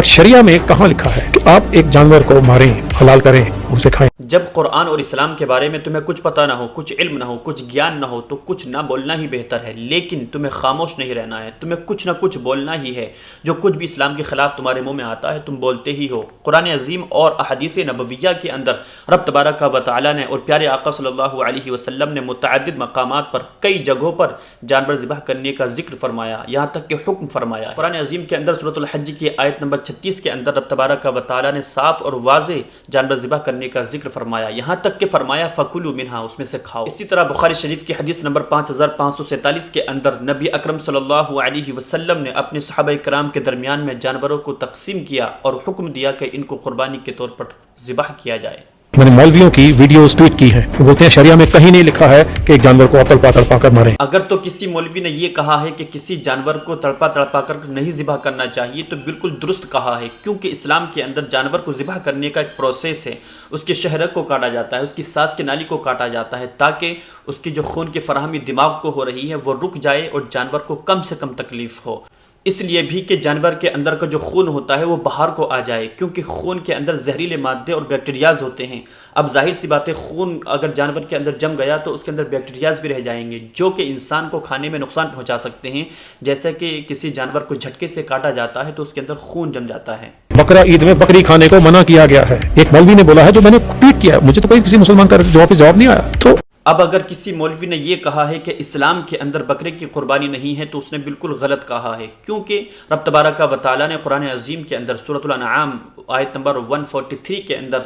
شریعہ میں کہاں لکھا ہے کہ آپ ایک جانور کو ماریں، حلال کریں، اسے کھائیں؟ جب قرآن اور اسلام کے بارے میں تمہیں کچھ پتہ نہ ہو، کچھ علم نہ ہو، کچھ گیان نہ ہو تو کچھ نہ بولنا ہی بہتر ہے، لیکن تمہیں خاموش نہیں رہنا ہے، تمہیں کچھ نہ کچھ بولنا ہی ہے۔ جو کچھ بھی اسلام کے خلاف تمہارے منہ میں آتا ہے تم بولتے ہی ہو۔ قرآن عظیم اور احادیث نبویہ کے اندر رب تبارک و تعالیٰ نے اور پیارے آقا صلی اللہ علیہ وسلم نے متعدد مقامات پر کئی جگہوں پر جانور ذبح کرنے کا ذکر فرمایا، یہاں تک کہ حکم فرمایا ہے۔ قرآن عظیم کے اندر سورۃ الحج کی آیت نمبر 36 کے اندر رب تبارک و تعالیٰ نے صاف اور واضح جانور ذبح کرنے کا ذکر فرمایا، یہاں تک کہ فرمایا فَكُلُوا مِنْهَا، اس میں سے کھاؤ۔ اسی طرح بخاری شریف کی حدیث نمبر 5547 کے اندر نبی اکرم صلی اللہ علیہ وسلم نے اپنے صحابہ کرام کے درمیان میں جانوروں کو تقسیم کیا اور حکم دیا کہ ان کو قربانی کے طور پر ذبح کیا جائے۔ میں نے مولویوں کی ویڈیوز ٹویٹ کی ہیں، وہ بولتے ہیں شریعہ میں کہیں نہیں لکھا ہے کہ ایک جانور کو آپ تڑپا کر ماریں۔ اگر تو کسی مولوی نے یہ کہا ہے کہ کسی جانور کو تڑپا کر نہیں ذبح کرنا چاہیے تو بالکل درست کہا ہے، کیونکہ اسلام کے اندر جانور کو ذبح کرنے کا ایک پروسیس ہے۔ اس کے شہرک کو کاٹا جاتا ہے، اس کی سانس کی نالی کو کاٹا جاتا ہے تاکہ اس کی جو خون کی فراہمی دماغ کو ہو رہی ہے وہ رک جائے اور جانور کو کم سے کم تکلیف ہو۔ اس لیے بھی کہ جانور کے اندر کا جو خون ہوتا ہے وہ باہر کو آ جائے، کیونکہ خون کے اندر زہریلے مادے اور بیکٹیریاز ہوتے ہیں۔ اب ظاہر سی بات ہے، خون اگر جانور کے اندر جم گیا تو اس کے اندر بیکٹیریاز بھی رہ جائیں گے جو کہ انسان کو کھانے میں نقصان پہنچا سکتے ہیں۔ جیسے کہ کسی جانور کو جھٹکے سے کاٹا جاتا ہے تو اس کے اندر خون جم جاتا ہے۔ بقرہ عید میں بکری کھانے کو منع کیا گیا ہے، ایک مولوی نے بولا ہے، جو میں نے ٹویٹ کیا، مجھے تو کوئی کسی مسلمان کا جواب نہیں آیا۔ تو اب اگر کسی مولوی نے یہ کہا ہے کہ اسلام کے اندر بکرے کی قربانی نہیں ہے تو اس نے بالکل غلط کہا ہے، کیونکہ رب تبارک و تعالیٰ نے قرآن عظیم کے اندر سورۃ الانعام آیت نمبر 143 کے اندر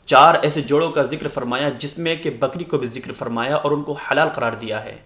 4 ایسے جوڑوں کا ذکر فرمایا جس میں کہ بکری کو بھی ذکر فرمایا اور ان کو حلال قرار دیا ہے۔